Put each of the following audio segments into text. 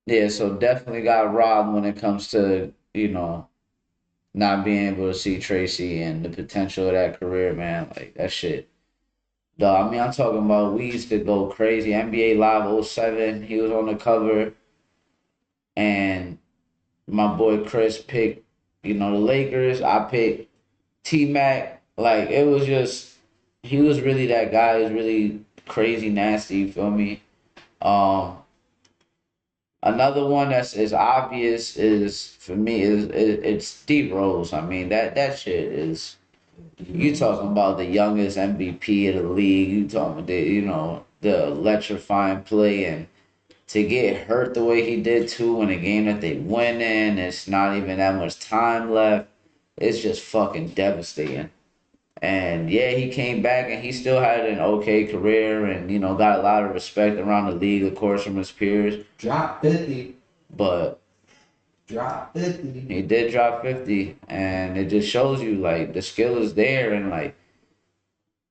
Yeah, so definitely got robbed when it comes to, not being able to see Tracy and the potential of that career, man. Like that shit. Dog, I mean, I'm talking about we used to go crazy. NBA Live '07, he was on the cover, and my boy Chris picked, the Lakers. I picked T Mac. Like it was just, he was really that guy. He was really crazy nasty. You feel me? Um, Another one that's as obvious is for me is it's Steve Rose. I mean that shit is, you talking about the youngest MVP of the league. You talking about the electrifying play, and to get hurt the way he did too in a game that they win in. It's not even that much time left. It's just fucking devastating. And yeah, he came back and he still had an okay career, and got a lot of respect around the league, of course, from his peers. Drop 50. But Drop 50. he did drop 50, and it just shows you like the skill is there, and like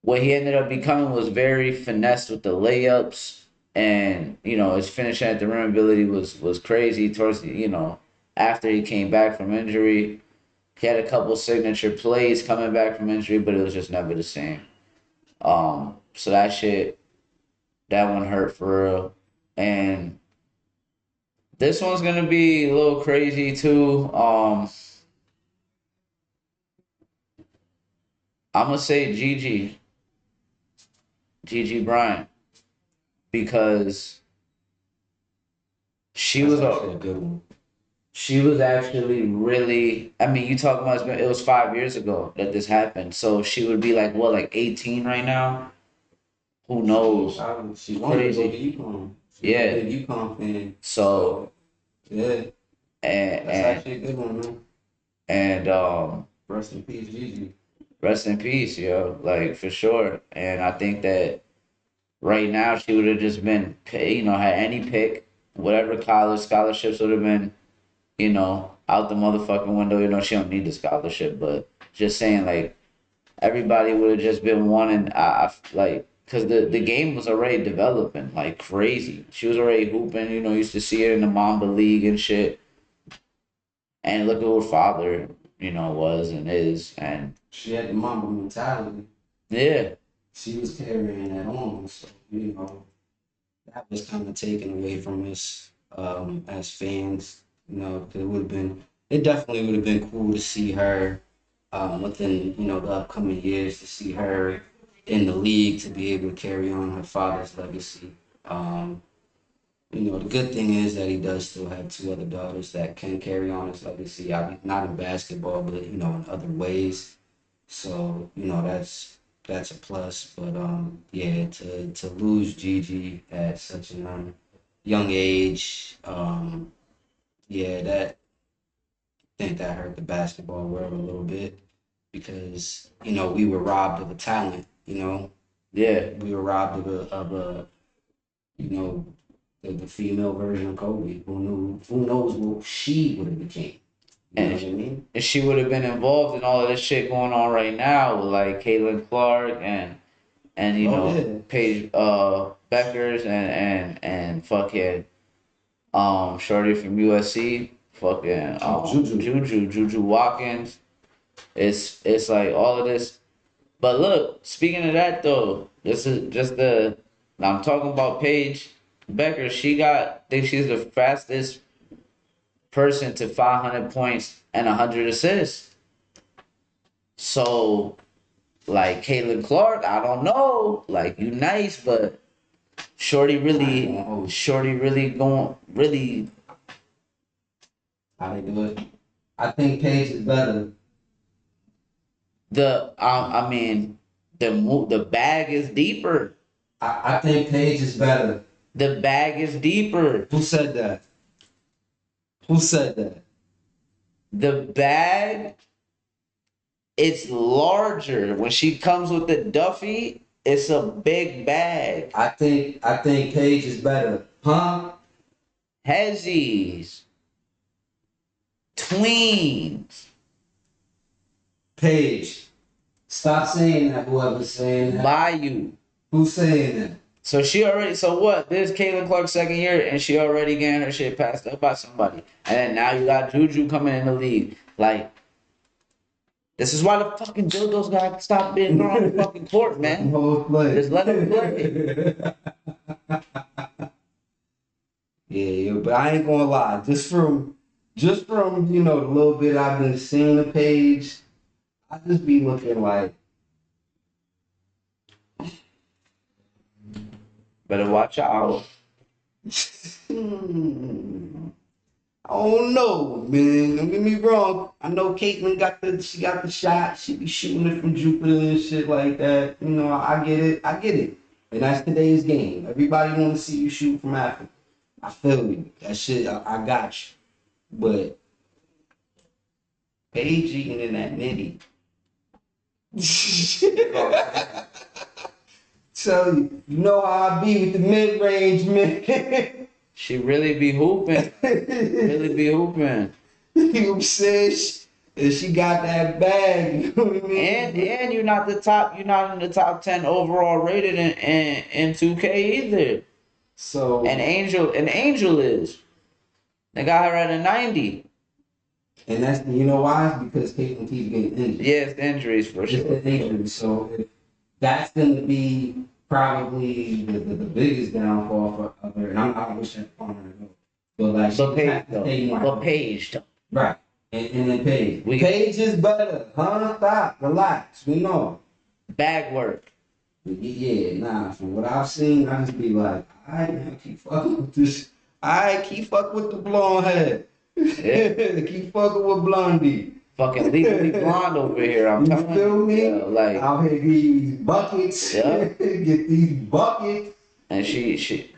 what he ended up becoming was very finessed with the layups, and his finishing at the rim ability was crazy towards after he came back from injury. He had a couple signature plays coming back from injury, but it was just never the same. So that one hurt for real. And this one's gonna be a little crazy too. I'm gonna say Gigi Bryant, because she That's was actually a a good one. she was actually really. I mean, you talking about it was 5 years ago that this happened, so she would be like what, like 18 right now? Who knows? She wanted to go to Crazy. UConn. She's a Yeah. big UConn fan. So So yeah, and that's and actually a good one, man. and Rest in peace, Gigi. rest in peace, yo. Like for sure. And I think that right now she would have just been, had any pick, whatever college scholarships would have been, out the motherfucking window. She don't need the scholarship, but just saying, like, everybody would have just been wanting, like, because the game was already developing like crazy. She was already hooping, used to see her in the Mamba League and shit. And look at who her father, was and is. And She had the Mamba mentality. yeah, She was carrying that on. So, that was kind of taken away from us as fans. 'Cause it definitely would have been cool to see her within, the upcoming years, to see her in the league, to be able to carry on her father's legacy. Um, the good thing is that he does still have two other daughters that can carry on his legacy. Not in basketball, but in other ways. So that's a plus. But yeah, to lose Gigi at such a young age, yeah, that I think that hurt the basketball world a little bit, because we were robbed of a talent. yeah. We were robbed of a you know the female version of Kobe. Who knows what she would have became. You know And what I mean? she would have been involved in all of this shit going on right now with like Caitlin Clark and Oh yeah. Paige Beckers and fucking Shorty from USC, fucking Juju. Juju Watkins. It's like all of this. But look, speaking of that though, this is just I'm talking about Paige Becker. I think she's the fastest person to 500 points and 100 assists. So, like Caitlin Clark, I don't know. Like you nice, but Shorty really going really How they do it? I think Paige is better. I mean the bag is deeper. I think Paige is better. The bag is deeper. Who said that? Who said that? The bag, it's larger. When she comes with the Duffy, it's a big bag. I think Paige is better. Huh? Hezzies, tweens, Paige. Stop saying that, whoever's saying that. Bayou. Who's saying that? So she already. So what? This Caitlin Clark's second year, and she already getting her shit passed up by somebody. And then now you got Juju coming in the league. Like, this is why the fucking dildos gotta stop being thrown on the fucking court, man. Just let them play. Yeah, but I ain't gonna lie. Just from the little bit I've been seeing the page, I just be looking like, Better watch out. I don't know, man. Don't get me wrong. I know Caitlyn got the shot. She be shooting it from Jupiter and shit like that. I get it. I get it. And that's today's game. Everybody want to see you shoot from Africa. I feel you. That shit, I got you. But Paige eating in that nitty. Tell you, you know how I be with the mid range, man. She really be hooping. Really be hooping. You know what I'm saying? And she got that bag. You know what I mean? And you're not you're not in the top 10 overall rated in 2K either. So An Angel is. They got her at a 90. and that's why? It's because Caitlyn keeps getting injured. Yeah, it's injuries for It's sure. the injury. So if that's gonna be probably the biggest downfall for her. And I wish I on her to go. But like she But Paige has to though. stay more But healthy. Paige though. Right. And then Paige. We Paige is better. Huh? Stop. Relax. We know. bag work. Yeah, nah. From what I've seen, I just be like, alright, man, keep fucking with this. Alright, keep fucking with the blonde head. Yeah. Keep fucking with Blondie. Fucking legally blonde over here. I'm You telling feel you. me? Yeah, like, Out here, get these buckets. yeah. Get these buckets. And she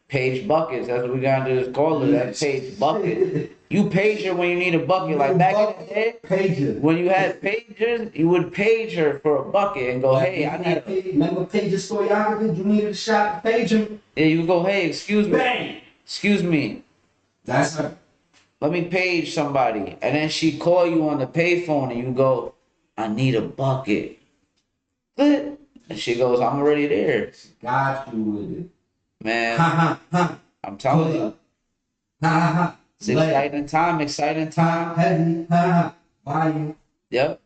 Paige buckets. That's what we gotta do is call her. That's Paige bucket. You page her when you need a bucket. Like back in the day, Pager. when you had pagers, you would page her for a bucket and go, hey, I need a. Remember Pager Stoyanov? You needed a shot to page him. Yeah, you go, hey, excuse me. Bang! Excuse me. That's her. Let me page somebody. And then she call you on the payphone and you go, I need a bucket. And she goes, I'm already there. Got you with it. Man, Ha ha ha. I'm telling you. Ha ha ha. It's exciting time. Heavy. Ha ha. Volume. Yep.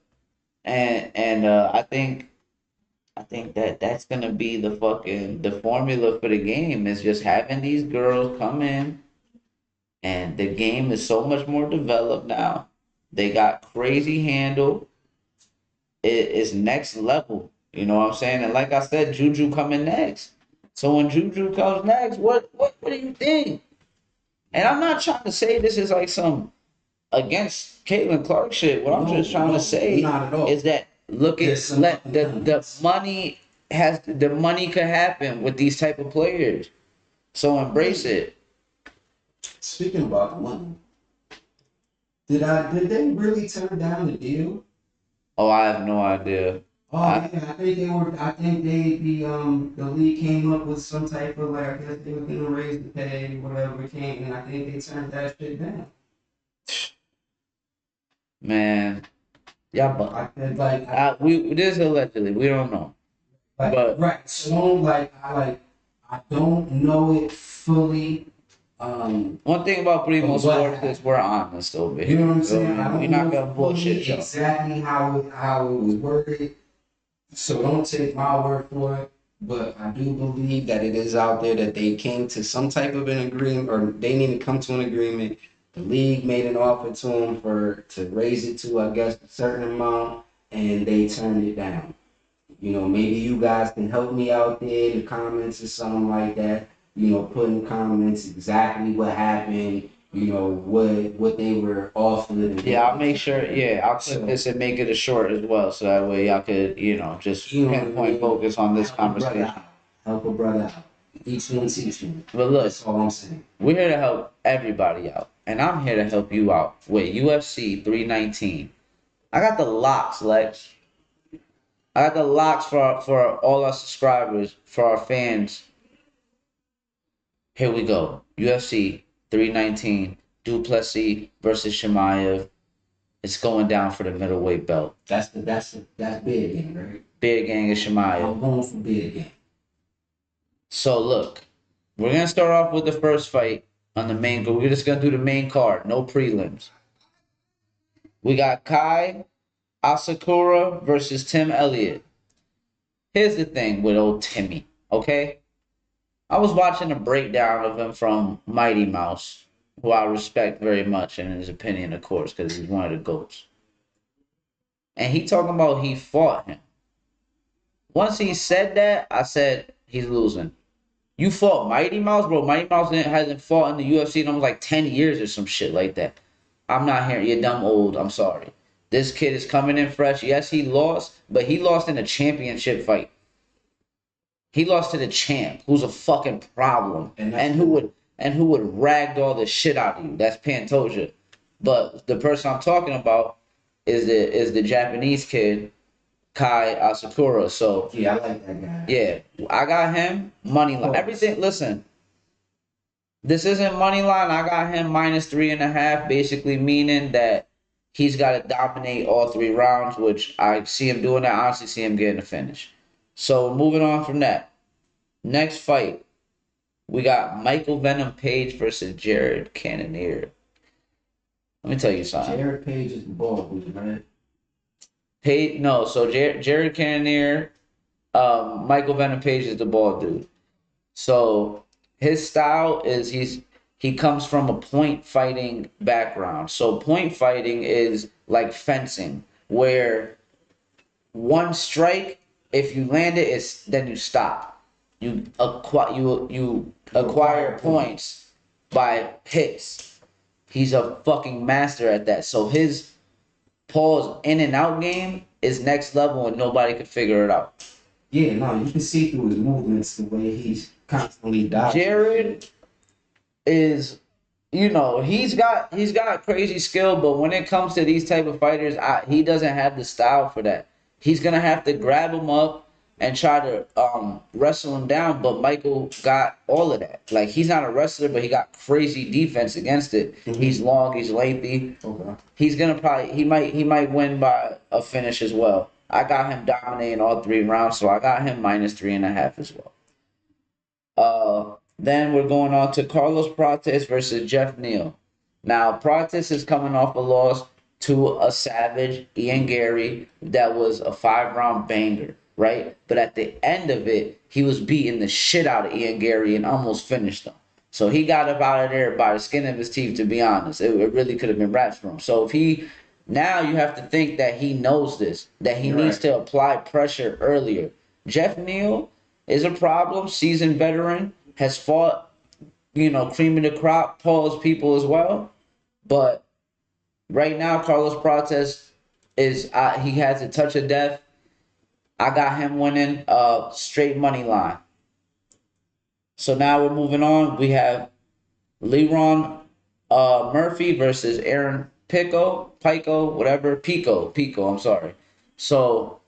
And I think that that's gonna be the formula for the game is just having these girls come in, and the game is so much more developed now. They got crazy handle. It is next level. You know what I'm saying? And like I said, Juju coming next. So when Juju comes next, what do you think? And I'm not trying to say this is like some against Caitlin Clark shit. What I'm just trying to say not at all. is that look at let the money could happen with these type of players. So embrace it. Speaking about the money, did they really turn down the deal? Oh, I have no idea. Oh yeah, I think they were. I think the league came up with some type of like I guess they were gonna raise the pay, whatever it came, and I think they turned that shit down. Man, yeah, but we this is allegedly. We don't know. But right. So I don't know it fully. One thing about Primo Sports is we're honest over here. You know what I'm saying? We're not gonna bullshit y'all. Exactly how it was worded. So don't take my word for it. But I do believe that it is out there that they came to some type of an agreement, or they need to come to an agreement. The league made an offer to them to raise it to, I guess, a certain amount, and they turned it down. Maybe you guys can help me out there in the comments or something like that. Put in the comments exactly what happened. What they were offered. Yeah, I'll make sure. Yeah, I'll clip this and make it a short as well, so that way y'all could, just pinpoint focus on this conversation. Help a brother out. Each one teach one. But look, that's all I'm saying. We're here to help everybody out, and I'm here to help you out with UFC 319. I got the locks, Lex. I got the locks for all our subscribers, for our fans. Here we go. UFC 319. Duplessis versus Shemaev. It's going down for the middleweight belt. That's big game, right? Big gang is Shemaev. I'm going for big game. So look, we're gonna start off with the first fight on the main. We're just gonna do the main card, no prelims. We got Kai Asakura versus Tim Elliott. Here's the thing with old Timmy, okay? I was watching a breakdown of him from Mighty Mouse, who I respect very much in his opinion, of course, because he's one of the GOATs. And he talking about he fought him. Once he said that, I said he's losing. You fought Mighty Mouse, bro. Mighty Mouse hasn't fought in the UFC in almost like 10 years or some shit like that. I'm not hearing you're dumb old. I'm sorry. This kid is coming in fresh. Yes, he lost, but he lost in a championship fight. He lost to the champ, who's a fucking problem, and who would ragdoll the shit out of you. That's Pantoja. But the person I'm talking about is the Japanese kid Kai Asakura. So Yeah, I like that guy. yeah, I got him money line. Everything. Listen, this isn't money line. I got him -3.5, basically meaning that he's got to dominate all 3 rounds, which I see him doing that. I honestly see him getting a finish. So moving on from that, next fight we got Michael Venom Page versus Jared Cannonier. Let me tell you something. Jared Page is the ball dude, right? Page, no. So Jared Cannonier, Michael Venom Page is the ball dude. So his style is he comes from a point fighting background. So point fighting is like fencing, where one strike, if you land it, it's then you stop. You acquire points by hits. He's a fucking master at that. So his pause in and out game is next level, and nobody can figure it out. Yeah, no, you can see through his movements the way he's constantly dodging. Jared is, he's got crazy skill, but when it comes to these type of fighters, he doesn't have the style for that. He's gonna have to grab him up and try to wrestle him down. But Michael got all of that. Like, he's not a wrestler, but he got crazy defense against it. Mhm. He's long, he's lengthy. Okay. He's gonna probably he might win by a finish as well. I got him dominating all 3 rounds, so I got him -3.5 as well. Then we're going on to Carlos Prates versus Jeff Neal. Now, Prates is coming off a loss to a savage, Ian Gary, that was a 5 round banger, right? But at the end of it, he was beating the shit out of Ian Gary and almost finished him. So he got up out of there by the skin of his teeth, to be honest. It really could have been wraps for him. So now you have to think that he knows this, that he needs to apply pressure earlier. Jeff Neal is a problem, seasoned veteran, has fought, cream of the crop, pause people as well. But right now, Carlos Prates he has a touch of death. I got him winning straight money line. So now we're moving on. We have Leron Murphy versus Aaron Pico, I'm sorry. So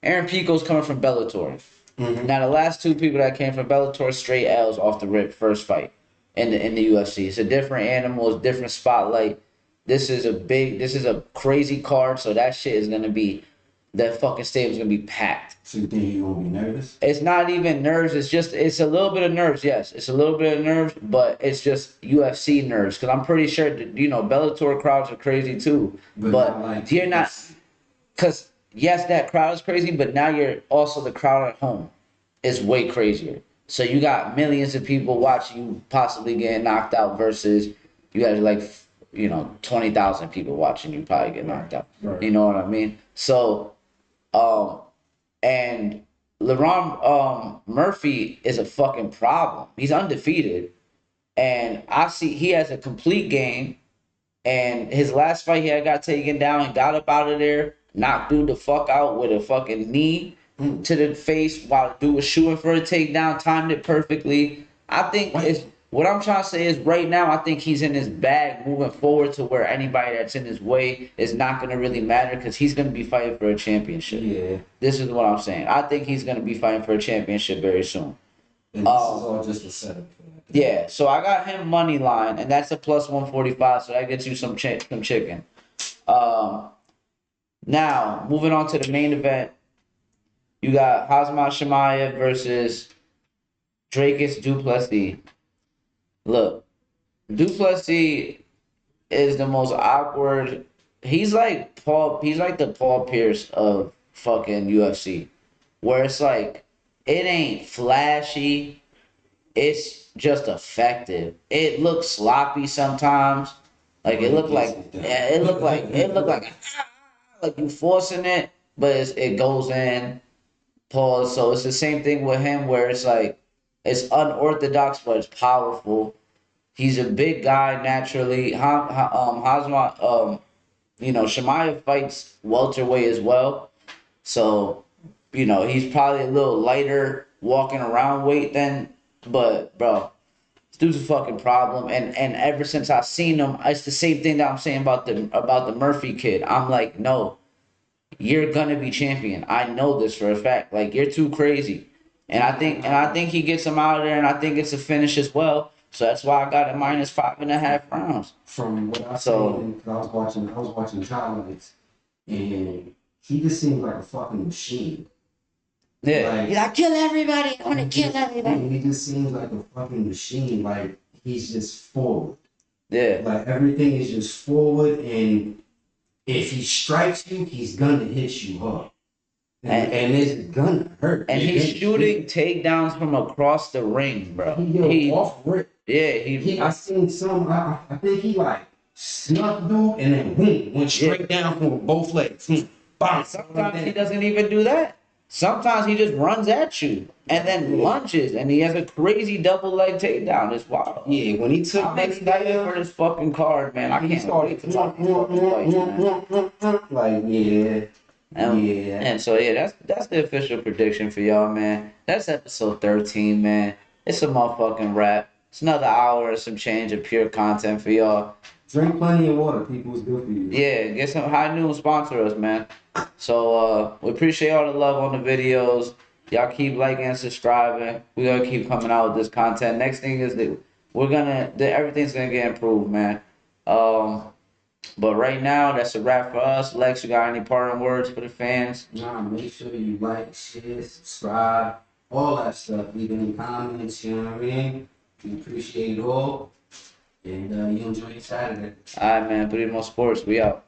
Aaron Pico's coming from Bellator. Mm-hmm. Now the last 2 people that came from Bellator, straight L's off the rip, first fight in the UFC. It's a different animal, it's a different spotlight. This is a crazy card, so that shit is gonna be, that fucking stadium's gonna be packed. So you think he gonna be nervous? It's not even nerves. It's a little bit of nerves. Yes, it's a little bit of nerves, but it's just UFC nerves. Because I'm pretty sure that, Bellator crowds are crazy too. But like you're not. Because yes, that crowd is crazy, but now you're also the crowd at home is way crazier. So you got millions of people watching you possibly getting knocked out versus you got like 20,000 people watching you probably get knocked out. Right. You know what I mean? So and LeBron Murphy is a fucking problem. He's undefeated. And I see he has a complete game. And his last fight, he had got taken down and got up out of there, knocked dude the fuck out with a fucking knee to the face while the dude was shooting for a takedown, timed it perfectly. I think what I'm trying to say is right now, I think he's in his bag moving forward to where anybody that's in his way is not going to really matter because he's going to be fighting for a championship. Yeah. This is what I'm saying. I think he's going to be fighting for a championship very soon. And this is all just a setup for that. Yeah, so I got him money line, and that's a +145, so that gets you some chicken. Now, moving on to the main event, you got Hazmat Shemaev versus Dracus Duplessis. Look, Duplessis is the most awkward. He's like Paul. He's like the Paul Pierce of fucking UFC, where it's like it ain't flashy. It's just effective. It looks sloppy sometimes. Like But it he looked gets like it done. it looked like you forcing it, but it goes in. Pause. So it's the same thing with him, where it's like it's unorthodox, but it's powerful. He's a big guy naturally. Hazma, Shemaev fights welterweight as well. So, he's probably a little lighter walking around weight than, but bro, this dude's a fucking problem. And ever since I seen him, it's the same thing that I'm saying about the Murphy kid. I'm like, no, you're gonna be champion. I know this for a fact. Like you're too crazy. And I think he gets him out of there, and I think it's a finish as well. So that's why I got it minus 5.5 rounds. From what I So seen, because I was watching highlights, and he just seems like a fucking machine. yeah, Like he's like kill everybody. I want to kill everybody. he just seems like a fucking machine. Like he's just forward. Yeah, Like everything is just forward, and if he strikes you, he's gonna hit you hard, and and it's gonna hurt. and he's shooting takedowns from across the ring, bro. He off rip. Yeah, I seen some. I think he like snuck dude and then boom went straight down from both legs. Bam. Sometimes he doesn't even do that. Sometimes he just runs at you and then lunges, and he has a crazy double leg takedown. It's wild. Yeah, when he took I'm that excited for this fucking card, man. I can't wait to watch these fucking fights, man. like yeah, And, yeah. and so yeah, that's the official prediction for y'all, man. That's episode 13, man. It's a motherfucking wrap. It's another hour and some change of pure content for y'all. Drink plenty of water, people. It's good for you. Yeah, get some High Noon sponsor us, man. So we appreciate all the love on the videos. Y'all keep liking and subscribing. We're gonna keep coming out with this content. Next thing is that everything's gonna get improved, man. But right now, that's a wrap for us. Lex, you got any parting words for the fans? Nah, make sure you like, share, subscribe, all that stuff. Leave any comments, you know what I mean? We appreciate it all. And you enjoy your Saturday. All right, man. Primo Sports, we out.